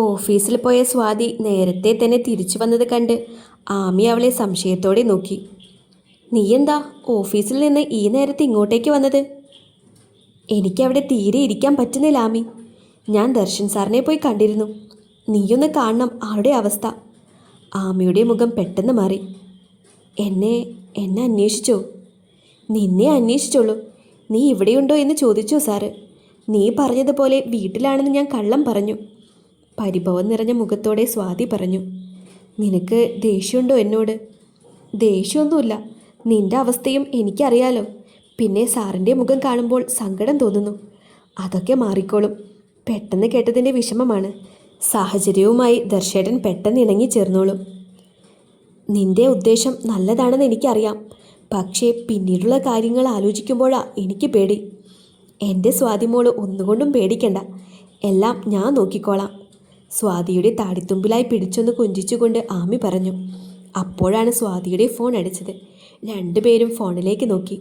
ഓഫീസിൽ പോയ സ്വാതി നേരത്തെ തന്നെ തിരിച്ചു വന്നത് കണ്ട് ആമി അവളെ സംശയത്തോടെ നോക്കി. നീ എന്താ ഓഫീസിൽ നിന്ന് ഈ നേരത്തെ ഇങ്ങോട്ടേക്ക് വന്നത്? എനിക്കവിടെ തീരെ ഇരിക്കാൻ പറ്റുന്നില്ല ആമി. ഞാൻ ദർശൻ സാറിനെ പോയി കണ്ടിരുന്നു. നീയൊന്ന് കാണണം ആളുടെ അവസ്ഥ. ആമിയുടെ മുഖം പെട്ടെന്ന് മാറി. എന്നെ എന്നെ അന്വേഷിച്ചോ? നിന്നെ അന്വേഷിച്ചോളൂ. നീ ഇവിടെയുണ്ടോ എന്ന് ചോദിച്ചോ സാറ്? നീ പറഞ്ഞതുപോലെ വീട്ടിലാണെന്ന് ഞാൻ കള്ളം പറഞ്ഞു. പരിഭവം നിറഞ്ഞ മുഖത്തോടെ സ്വാതി പറഞ്ഞു. നിനക്ക് ദേഷ്യമുണ്ടോ എന്നോട്? ദേഷ്യമൊന്നുമില്ല. നിന്റെ അവസ്ഥയും എനിക്കറിയാലോ. പിന്നെ സാറിൻ്റെ മുഖം കാണുമ്പോൾ സങ്കടം തോന്നുന്നു. അതൊക്കെ മാറിക്കോളും. പെട്ടെന്ന് കേട്ടതിൻ്റെ വിഷമമാണ്. സാഹചര്യവുമായി ദർശേട്ടൻ പെട്ടെന്ന് ഇണങ്ങി ചേർന്നോളും. നിന്റെ ഉദ്ദേശം നല്ലതാണെന്ന് എനിക്കറിയാം. പക്ഷേ പിന്നീടുള്ള കാര്യങ്ങൾ ആലോചിക്കുമ്പോഴാണ് എനിക്ക് പേടി. എൻ്റെ സ്വാതിമോള് ഒന്നുകൊണ്ടും പേടിക്കണ്ട. എല്ലാം ഞാൻ നോക്കിക്കോളാം. സ്വാതിയുടെ താടിത്തുമ്പിലായി പിടിച്ചൊന്ന് കൊഞ്ചിച്ചുകൊണ്ട് ആമി പറഞ്ഞു. അപ്പോഴാണ് സ്വാതിയുടെ ഫോൺ അടിച്ചത്. രണ്ടുപേരും ഫോണിലേക്ക് നോക്കി.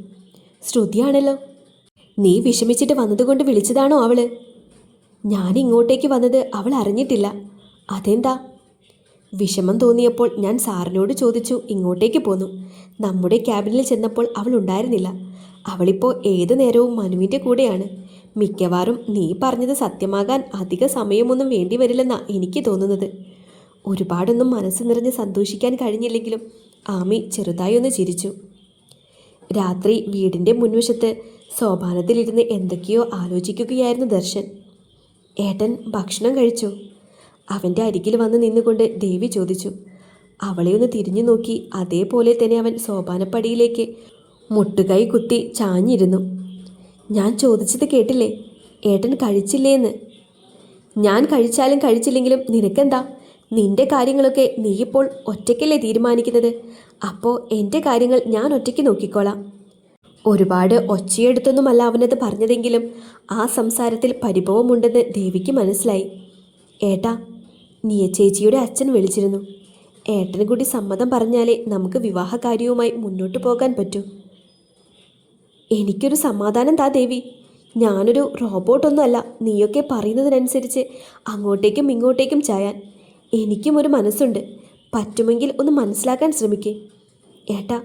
ശ്രുതിയാണല്ലോ. നീ വിഷമിച്ചിട്ട് വന്നതുകൊണ്ട് വിളിച്ചതാണോ അവള്? ഞാൻ ഇങ്ങോട്ടേക്ക് വന്നത് അവൾ അറിഞ്ഞിട്ടില്ല. അതെന്താ? വിഷമം തോന്നിയപ്പോൾ ഞാൻ സാറിനോട് ചോദിച്ചു ഇങ്ങോട്ടേക്ക് പോന്നു. നമ്മുടെ ക്യാബിനിൽ ചെന്നപ്പോൾ അവൾ ഉണ്ടായിരുന്നില്ല. അവളിപ്പോൾ ഏതു നേരവും മനുവിൻ്റെ കൂടെയാണ്. മിക്കവാറും നീ പറഞ്ഞത് സത്യമാകാൻ അധിക സമയമൊന്നും വേണ്ടി വരില്ലെന്നാണ് എനിക്ക് തോന്നുന്നത്. ഒരുപാടൊന്നും മനസ്സ് നിറഞ്ഞ് സന്തോഷിക്കാൻ കഴിഞ്ഞില്ലെങ്കിലും ആമി ചെറുതായി ഒന്ന് ചിരിച്ചു. രാത്രി വീടിൻ്റെ മുൻവശത്ത് സോപാനത്തിലിരുന്ന് എന്തൊക്കെയോ ആലോചിക്കുകയായിരുന്നു ദർശൻ. ഏട്ടൻ ഭക്ഷണം കഴിച്ചോ? അവൻ്റെ അരികിൽ വന്ന് നിന്നുകൊണ്ട് ദേവി ചോദിച്ചു. അവളെ ഒന്ന് തിരിഞ്ഞു നോക്കി അതേപോലെ തന്നെ അവൻ സോപാനപ്പടിയിലേക്ക് മുട്ടുകൈ കുത്തി ചാഞ്ഞിരുന്നു. ഞാൻ ചോദിച്ചത് കേട്ടില്ലേ? ഏട്ടൻ കഴിച്ചില്ലേന്ന്. ഞാൻ കഴിച്ചാലും കഴിച്ചില്ലെങ്കിലും നിനക്കെന്താ? നിന്റെ കാര്യങ്ങളൊക്കെ നീയിപ്പോൾ ഒറ്റയ്ക്കല്ലേ തീരുമാനിക്കുന്നത്. അപ്പോൾ എൻ്റെ കാര്യങ്ങൾ ഞാൻ ഒറ്റയ്ക്ക് നോക്കിക്കോളാം. ഒരുപാട് ഒച്ചയെടുത്തൊന്നുമല്ല അവനത് പറഞ്ഞതെങ്കിലും ആ സംസാരത്തിൽ പരിഭവമുണ്ടെന്ന് ദേവിക്ക് മനസ്സിലായി. ഏട്ടാ, നീയ ചേച്ചിയുടെ അച്ഛൻ വിളിച്ചിരുന്നു. ഏട്ടന് കൂടി സമ്മതം പറഞ്ഞാലേ നമുക്ക് വിവാഹകാര്യവുമായി മുന്നോട്ട് പോകാൻ പറ്റൂ. എനിക്കൊരു സമാധാനം താ ദേവി. ഞാനൊരു റോബോട്ടൊന്നുമല്ല നീയൊക്കെ പറയുന്നതിനനുസരിച്ച് അങ്ങോട്ടേക്കും ഇങ്ങോട്ടേക്കും ചായാൻ. എനിക്കും ഒരു മനസ്സുണ്ട്. പറ്റുമെങ്കിൽ ഒന്ന് മനസ്സിലാക്കാൻ ശ്രമിക്കേ. ഏട്ടാ,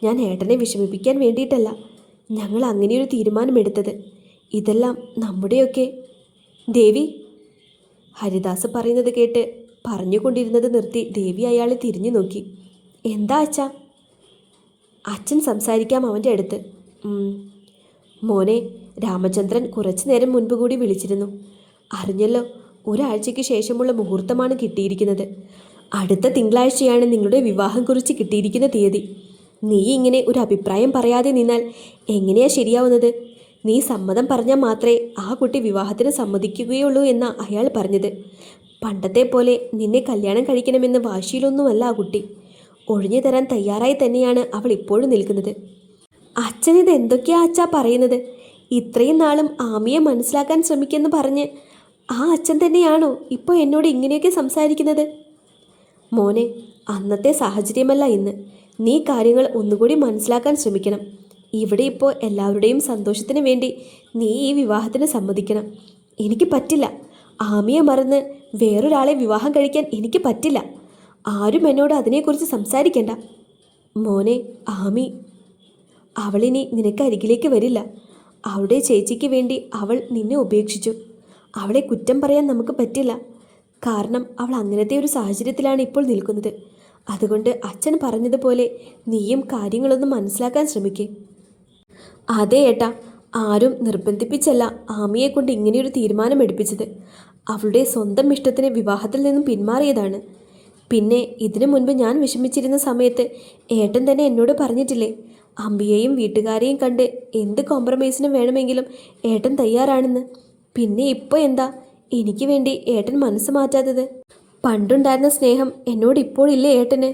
ഞാൻ ഏട്ടനെ വിഷമിപ്പിക്കാൻ വേണ്ടിയിട്ടല്ല ഞങ്ങൾ അങ്ങനെയൊരു തീരുമാനമെടുത്തത്. ഇതെല്ലാം നമ്മുടെയൊക്കെ. ദേവി, ഹരിദാസ് പറയുന്നത് കേട്ട് പറഞ്ഞുകൊണ്ടിരുന്നത് നിർത്തി ദേവി അയാളെ തിരിഞ്ഞു നോക്കി. എന്താ അച്ഛാ? അച്ഛൻ സംസാരിക്കാം അവൻ്റെ അടുത്ത്. മോനെ, രാമചന്ദ്രൻ കുറച്ചു നേരം മുൻപ് കൂടി വിളിച്ചിരുന്നു. അറിഞ്ഞല്ലോ, ഒരാഴ്ചയ്ക്ക് ശേഷമുള്ള മുഹൂർത്തമാണ് കിട്ടിയിരിക്കുന്നത്. അടുത്ത തിങ്കളാഴ്ചയാണ് നിങ്ങളുടെ വിവാഹം കുറിച്ച് കിട്ടിയിരിക്കുന്ന തീയതി. നീ ഇങ്ങനെ ഒരു അഭിപ്രായം പറയാതെ നിന്നാൽ എങ്ങനെയാ ശരിയാവുന്നത്? നീ സമ്മതം പറഞ്ഞാൽ മാത്രമേ ആ കുട്ടി വിവാഹത്തിന് സമ്മതിക്കുകയുള്ളൂ എന്നാണ് അയാൾ പറഞ്ഞത്. പണ്ടത്തെ പോലെ നിന്നെ കല്യാണം കഴിക്കണമെന്ന് വാശിയിലൊന്നുമല്ല ആ കുട്ടി. ഒഴിഞ്ഞു തരാൻ തയ്യാറായി തന്നെയാണ് അവൾ ഇപ്പോഴും നിൽക്കുന്നത്. അച്ഛനിത് എന്തൊക്കെയാ അച്ഛാ പറയുന്നത്? ഇത്രയും നാളും ആമിയെ മനസ്സിലാക്കാൻ ശ്രമിക്കുമെന്ന് പറഞ്ഞ് ആ അച്ഛൻ തന്നെയാണോ ഇപ്പോൾ എന്നോട് ഇങ്ങനെയൊക്കെ സംസാരിക്കുന്നത്? മോനെ, അന്നത്തെ സാഹചര്യമല്ല ഇന്ന്. നീ കാര്യങ്ങൾ ഒന്നുകൂടി മനസ്സിലാക്കാൻ ശ്രമിക്കണം. ഇവിടെ ഇപ്പോൾ എല്ലാവരുടെയും സന്തോഷത്തിന് വേണ്ടി നീ ഈ വിവാഹത്തിന് സമ്മതിക്കണം. എനിക്ക് പറ്റില്ല. ആമിയെ മറന്ന് വേറൊരാളെ വിവാഹം കഴിക്കാൻ എനിക്ക് പറ്റില്ല. ആരും എന്നോട് അതിനെക്കുറിച്ച് സംസാരിക്കണ്ട. മോനെ, ആമി അവളിനി നിനക്ക് അരികിലേക്ക് വരില്ല. അവളുടെ ചേച്ചിക്ക് വേണ്ടി അവൾ നിന്നെ ഉപേക്ഷിച്ചു. അവളെ കുറ്റം പറയാൻ നമുക്ക് പറ്റില്ല. കാരണം അവൾ അങ്ങനത്തെ ഒരു സാഹചര്യത്തിലാണ് ഇപ്പോൾ നിൽക്കുന്നത്. അതുകൊണ്ട് അച്ഛൻ പറഞ്ഞതുപോലെ നീയും കാര്യങ്ങളൊന്നും മനസ്സിലാക്കാൻ ശ്രമിക്കേ. അതെ ഏട്ടാ, ആരും നിർബന്ധിപ്പിച്ചല്ല ആമിയെ കൊണ്ട് ഇങ്ങനെയൊരു തീരുമാനം എടുപ്പിച്ചത്. അവളുടെ സ്വന്തം ഇഷ്ടത്തിന് വിവാഹത്തിൽ നിന്നും പിന്മാറിയതാണ്. പിന്നെ ഇതിനു മുൻപ് ഞാൻ വിഷമിച്ചിരുന്ന സമയത്ത് ഏട്ടൻ തന്നെ എന്നോട് പറഞ്ഞിട്ടില്ലേ, അമ്പിയെയും വീട്ടുകാരെയും കണ്ട് എന്ത് കോംപ്രമൈസിനും വേണമെങ്കിലും ഏട്ടൻ തയ്യാറാണെന്ന്. പിന്നെ ഇപ്പോൾ എന്താ എനിക്ക് വേണ്ടി ഏട്ടൻ മനസ്സ് മാറ്റാത്തത്? പണ്ടുണ്ടായിരുന്ന സ്നേഹം എന്നോട് ഇപ്പോഴില്ലേ ഏട്ടന്?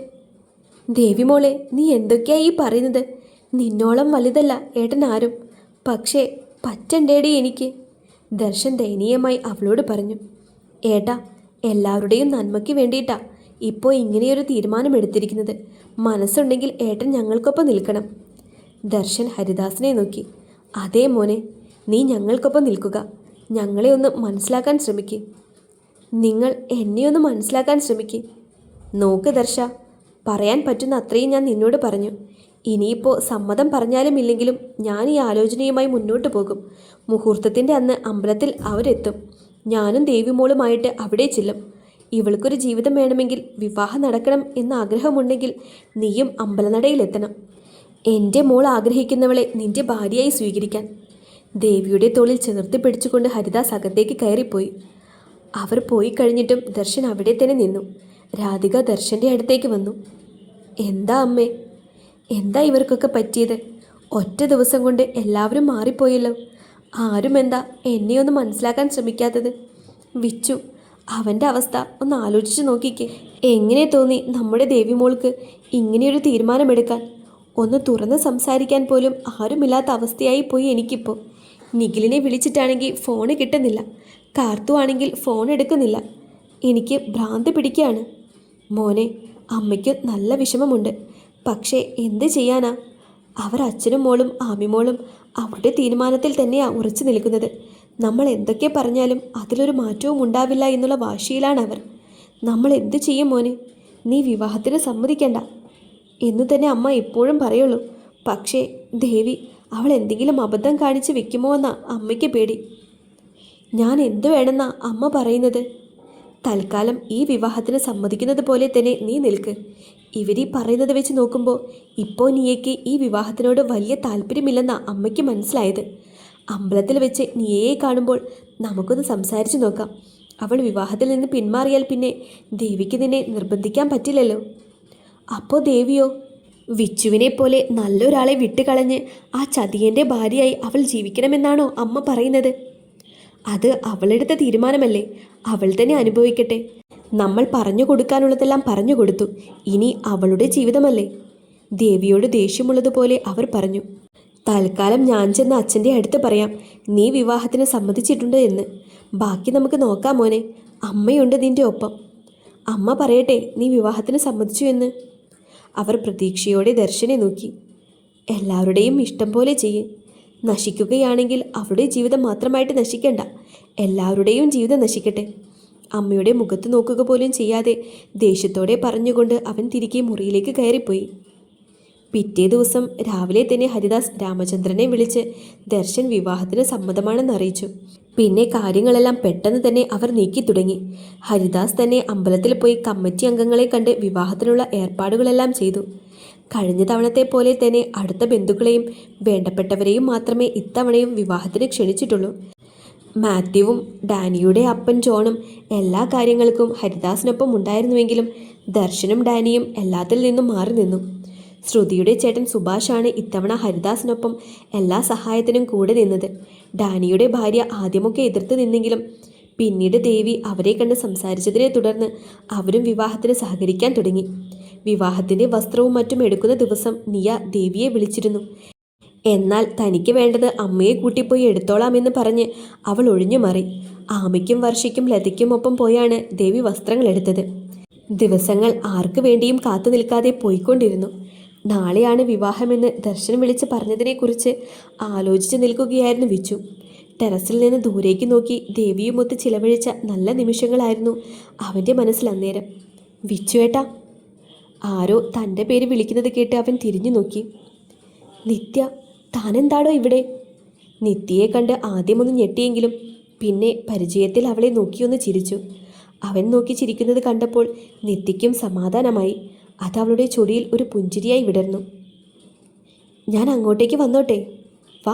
ദേവിമോളെ, നീ എന്തൊക്കെയാ ഈ പറയുന്നത്? നിന്നോളം വലുതല്ല ഏട്ടൻ ആരും. പക്ഷേ പറ്റണ്ടേടി എനിക്ക്. ദർശൻ ദയനീയമായി അവളോട് പറഞ്ഞു. ഏട്ടാ, എല്ലാവരുടെയും നന്മയ്ക്ക് വേണ്ടിയിട്ടാ ഇപ്പോൾ ഇങ്ങനെയൊരു തീരുമാനം എടുത്തിരിക്കുന്നത്. മനസ്സുണ്ടെങ്കിൽ ഏട്ടൻ ഞങ്ങൾക്കൊപ്പം നിൽക്കണം. ദർശൻ ഹരിദാസിനെ നോക്കി. അതേ മോനെ, നീ ഞങ്ങൾക്കൊപ്പം നിൽക്കുക. ഞങ്ങളെ ഒന്ന് മനസ്സിലാക്കാൻ ശ്രമിക്കുക. നിങ്ങൾ എന്നെയൊന്ന് മനസ്സിലാക്കാൻ ശ്രമിക്കുക. നോക്ക് ദർശ, പറയാൻ പറ്റുന്ന അത്രയും ഞാൻ നിന്നോട് പറഞ്ഞു. ഇനിയിപ്പോൾ സമ്മതം പറഞ്ഞാലും ഇല്ലെങ്കിലും ഞാൻ ഈ ആലോചനയുമായി മുന്നോട്ട് പോകും. മുഹൂർത്തത്തിൻ്റെ അന്ന് അമ്പലത്തിൽ അവരെത്തും. ഞാനും ദേവിമോളുമായിട്ട് അവിടെ ചെല്ലും. ഇവൾക്കൊരു ജീവിതം വേണമെങ്കിൽ, വിവാഹം നടക്കണം എന്ന ആഗ്രഹമുണ്ടെങ്കിൽ നീയും അമ്പലനടയിലെത്തണം. എൻ്റെ മോൾ ആഗ്രഹിക്കുന്നവളെ നിന്റെ ഭാര്യയായി സ്വീകരിക്കാൻ. ദേവിയുടെ തോളിൽ ചേർത്ത് പിടിച്ചുകൊണ്ട് ഹരിദാസ് അകത്തേക്ക് കയറിപ്പോയി. അവർ പോയി കഴിഞ്ഞിട്ടും ദർശൻ അവിടെ തന്നെ നിന്നു. രാധിക ദർശൻ്റെ അടുത്തേക്ക് വന്നു. എന്താ അമ്മേ, എന്താ ഇവർക്കൊക്കെ പറ്റിയത്? ഒറ്റ ദിവസം കൊണ്ട് എല്ലാവരും മാറിപ്പോയല്ലോ. ആരും എന്താ എന്നെയൊന്ന് മനസ്സിലാക്കാൻ ശ്രമിക്കാത്തത്? വിച്ചു, അവൻ്റെ അവസ്ഥ ഒന്ന് ആലോചിച്ച് നോക്കിക്കേ. എങ്ങനെ തോന്നി നമ്മുടെ ദേവിമോൾക്ക് ഇങ്ങനെയൊരു തീരുമാനമെടുക്കാൻ? ഒന്ന് തുറന്ന് സംസാരിക്കാൻ പോലും ആരുമില്ലാത്ത അവസ്ഥയായി പോയി എനിക്കിപ്പോൾ. നിഖിലിനെ വിളിച്ചിട്ടാണെങ്കിൽ ഫോണ് കിട്ടുന്നില്ല. കാർത്തു ആണെങ്കിൽ ഫോൺ എടുക്കുന്നില്ല. എനിക്ക് ഭ്രാന്ത് പിടിക്കുകയാണ്. മോനെ, അമ്മയ്ക്ക് നല്ല വിഷമമുണ്ട്. പക്ഷേ എന്ത് ചെയ്യാനാ? അവർ അച്ഛനും മോളും ആമിമോളും അവരുടെ തീരുമാനത്തിൽ തന്നെയാണ് ഉറച്ചു നിൽക്കുന്നത്. നമ്മൾ എന്തൊക്കെ പറഞ്ഞാലും അതിലൊരു മാറ്റവും ഉണ്ടാവില്ല എന്നുള്ള വാശിയിലാണ് അവർ. നമ്മൾ എന്തു ചെയ്യും മോനെ? നീ വിവാഹത്തിന് സമ്മതിക്കണ്ട എന്നു തന്നെ അമ്മ എപ്പോഴും പറയുള്ളൂ. പക്ഷേ ദേവി, അവൾ എന്തെങ്കിലും അബദ്ധം കാണിച്ച് വെക്കുമോ എന്നാ അമ്മയ്ക്ക് പേടി. ഞാൻ എന്തു വേണമെന്നാ അമ്മ പറയുന്നത്? തൽക്കാലം ഈ വിവാഹത്തിന് സമ്മതിക്കുന്നത് പോലെ തന്നെ നീ നിൽക്ക്. ഇവരീ പറയുന്നത് വെച്ച് നോക്കുമ്പോൾ ഇപ്പോൾ നീയയ്ക്ക് ഈ വിവാഹത്തിനോട് വലിയ താല്പര്യമില്ലെന്നാ അമ്മയ്ക്ക് മനസ്സിലായത്. അമ്പലത്തിൽ വെച്ച് നീയെ കാണുമ്പോൾ നമുക്കൊന്ന് സംസാരിച്ച് നോക്കാം. അവൾ വിവാഹത്തിൽ നിന്ന് പിന്മാറിയാൽ പിന്നെ ദേവിക്ക് നിന്നെ നിർബന്ധിക്കാൻ പറ്റില്ലല്ലോ. അപ്പോൾ ദേവിയോ? വിച്ചുവിനെ പോലെ നല്ലൊരാളെ വിട്ടുകളഞ്ഞ് ആ ചതിയൻ്റെ ഭാര്യയായി അവൾ ജീവിക്കണമെന്നാണോ അമ്മ പറയുന്നത്? അത് അവളെടുത്ത തീരുമാനമല്ലേ, അവൾ തന്നെ അനുഭവിക്കട്ടെ. നമ്മൾ പറഞ്ഞു കൊടുക്കാനുള്ളതെല്ലാം പറഞ്ഞു കൊടുത്തു. ഇനി അവളുടെ ജീവിതമല്ലേ. ദേവിയോട് ദേഷ്യമുള്ളതുപോലെ അവർ പറഞ്ഞു. തൽക്കാലം ഞാൻ ചെന്ന് അച്ഛൻ്റെ അടുത്ത് പറയാം നീ വിവാഹത്തിന് സമ്മതിച്ചിട്ടുണ്ട് എന്ന്. ബാക്കി നമുക്ക് നോക്കാം മോനെ. അമ്മയുണ്ട് നിൻ്റെ ഒപ്പം. അമ്മ പറയട്ടെ നീ വിവാഹത്തിന് സമ്മതിച്ചു എന്ന്. അവർ പ്രതീക്ഷയോടെ ദർശനെ നോക്കി. എല്ലാവരുടെയും ഇഷ്ടം പോലെ ചെയ്യ്. നശിക്കുകയാണെങ്കിൽ അവളുടെ ജീവിതം മാത്രമായിട്ട് നശിക്കണ്ട, എല്ലാവരുടെയും ജീവിതം നശിക്കട്ടെ. അമ്മയുടെ മുഖത്ത് നോക്കുക പോലും ചെയ്യാതെ ദേഷ്യത്തോടെ പറഞ്ഞുകൊണ്ട് അവൻ തിരികെ മുറിയിലേക്ക് കയറിപ്പോയി. പിറ്റേ ദിവസം രാവിലെ തന്നെ ഹരിദാസ് രാമചന്ദ്രനെ വിളിച്ച് ദർശൻ വിവാഹത്തിന് സമ്മതമാണെന്ന് അറിയിച്ചു. പിന്നെ കാര്യങ്ങളെല്ലാം പെട്ടെന്ന് തന്നെ അവർ നീക്കി തുടങ്ങി. ഹരിദാസ് തന്നെ അമ്പലത്തിൽ പോയി കമ്മിറ്റി അംഗങ്ങളെ കണ്ട് വിവാഹത്തിനുള്ള ഏർപ്പാടുകളെല്ലാം ചെയ്തു. കഴിഞ്ഞ തവണത്തെ പോലെ തന്നെ അടുത്ത ബന്ധുക്കളെയും വേണ്ടപ്പെട്ടവരെയും മാത്രമേ ഇത്തവണയും വിവാഹത്തിന് ക്ഷണിച്ചിട്ടുള്ളൂ. മാത്യുവും ഡാനിയുടെ അപ്പൻ ജോണും എല്ലാ കാര്യങ്ങൾക്കും ഹരിദാസിനൊപ്പം ഉണ്ടായിരുന്നുവെങ്കിലും ദർശനും ഡാനിയും എല്ലാത്തിൽ നിന്നും മാറി നിന്നു. ശ്രുതിയുടെ ചേട്ടൻ സുഭാഷാണ് ഇത്തവണ ഹരിദാസിനൊപ്പം എല്ലാ സഹായത്തിനും കൂടെ നിന്നത്. ഡാനിയുടെ ഭാര്യ ആദ്യമൊക്കെ എതിർത്ത് നിന്നെങ്കിലും പിന്നീട് ദേവി അവരെ കണ്ട് സംസാരിച്ചതിനെ തുടർന്ന് അവരും വിവാഹത്തിന് സഹകരിക്കാൻ തുടങ്ങി. വിവാഹത്തിൻ്റെ വസ്ത്രവും മറ്റും എടുക്കുന്ന ദിവസം നിയ ദേവിയെ വിളിച്ചിരുന്നു. എന്നാൽ തനിക്ക് വേണ്ടത് അമ്മയെ കൂട്ടിപ്പോയി എടുത്തോളാമെന്ന് പറഞ്ഞ് അവൾ ഒഴിഞ്ഞു മാറി. ആമയ്ക്കും വർഷയ്ക്കും ലതയ്ക്കും ഒപ്പം പോയാണ് ദേവി വസ്ത്രങ്ങൾ എടുത്തത്. ദിവസങ്ങൾ ആർക്കു വേണ്ടിയും കാത്തു നിൽക്കാതെ പോയിക്കൊണ്ടിരുന്നു. നാളെയാണ് വിവാഹമെന്ന് ദർശൻ വിളിച്ച് പറഞ്ഞതിനെക്കുറിച്ച് ആലോചിച്ച് നിൽക്കുകയായിരുന്നു വിച്ചു. ടെറസിൽ നിന്ന് ദൂരേക്ക് നോക്കി ദേവിയുമൊത്ത് ചിലവഴിച്ച നല്ല നിമിഷങ്ങളായിരുന്നു അവൻ്റെ മനസ്സിൽ അന്നേരം. വിച്ചുവേട്ടാ, ആരോ തൻ്റെ പേര് വിളിക്കുന്നത് കേട്ട് അവൻ തിരിഞ്ഞു നോക്കി. നിത്യ, താനെന്താടോ ഇവിടെ? നിത്യയെ കണ്ട് ആദ്യമൊന്ന് ഞെട്ടിയെങ്കിലും പിന്നെ പരിചയത്തിൽ അവളെ നോക്കിയൊന്ന് ചിരിച്ചു. അവൻ നോക്കി ചിരിക്കുന്നത് കണ്ടപ്പോൾ നിത്യയ്ക്കും സമാധാനമായി. അത് അവളുടെ ചൊടിയിൽ ഒരു പുഞ്ചിരിയായി വിടർന്നു. ഞാൻ അങ്ങോട്ടേക്ക് വന്നോട്ടെ? വാ.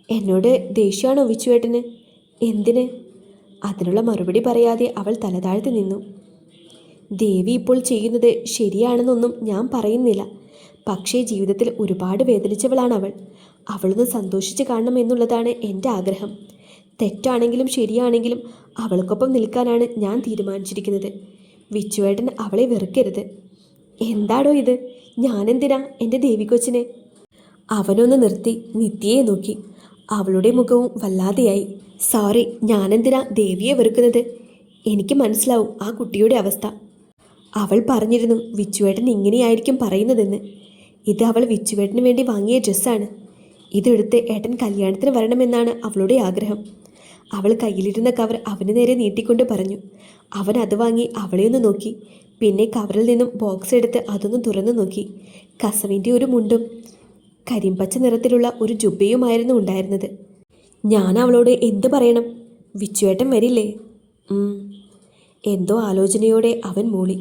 എന്നോട് ദേഷ്യമാണോ വിച്ചുവേട്ടന്? എന്തിന്? അതിനുള്ള മറുപടി പറയാതെ അവൾ തലതാഴ്ത്തി നിന്നു. ദേവി ഇപ്പോൾ ചെയ്യുന്നത് ശരിയാണെന്നൊന്നും ഞാൻ പറയുന്നില്ല. പക്ഷേ ജീവിതത്തിൽ ഒരുപാട് വേദനിച്ചവളാണ് അവൾ. അവളൊന്ന് സന്തോഷിച്ച് കാണണം എന്നുള്ളതാണ് എൻ്റെ ആഗ്രഹം. തെറ്റാണെങ്കിലും ശരിയാണെങ്കിലും അവൾക്കൊപ്പം നിൽക്കാനാണ് ഞാൻ തീരുമാനിച്ചിരിക്കുന്നത്. വിച്ചുവേട്ടൻ അവളെ വെറുക്കരുത്. എന്താടോ ഇത്? ഞാനെന്തിനാ എൻ്റെ ദേവികൊച്ചിനെ? അവനൊന്ന് നിർത്തി നിത്യയെ നോക്കി. അവളുടെ മുഖവും വല്ലാതെയായി. സോറി, ഞാനെന്തിനാ ദേവിയെ വെറുക്കുന്നത്? എനിക്ക് മനസ്സിലാവും ആ കുട്ടിയുടെ അവസ്ഥ. അവൾ പറഞ്ഞിരുന്നു വിച്ചുവേട്ടൻ ഇങ്ങനെയായിരിക്കും പറയുന്നതെന്ന്. ഇത് അവൾ വിച്ചുവേട്ടന് വേണ്ടി വാങ്ങിയ ഡ്രസ്സാണ്. ഇതെടുത്ത് ഏട്ടൻ കല്യാണത്തിന് വരണമെന്നാണ് അവളുടെ ആഗ്രഹം. അവൾ കയ്യിലിരുന്ന കവർ അവന് നേരെ നീട്ടിക്കൊണ്ട് പറഞ്ഞു. അവൻ അത് വാങ്ങി അവളെയൊന്ന് നോക്കി. പിന്നെ കവറിൽ നിന്നും ബോക്സ് എടുത്ത് അതൊന്ന് തുറന്നു നോക്കി. കസവിൻ്റെ ഒരു മുണ്ടും കരിമ്പച്ച നിറത്തിലുള്ള ഒരു ജുബയുമായിരുന്നു ഉണ്ടായിരുന്നത്. ഞാൻ അവളോട് എന്ത് പറയണം? വിച്ചുവേട്ടൻ വരില്ലേ? എന്തോ ആലോചനയോടെ അവൻ മൂളി.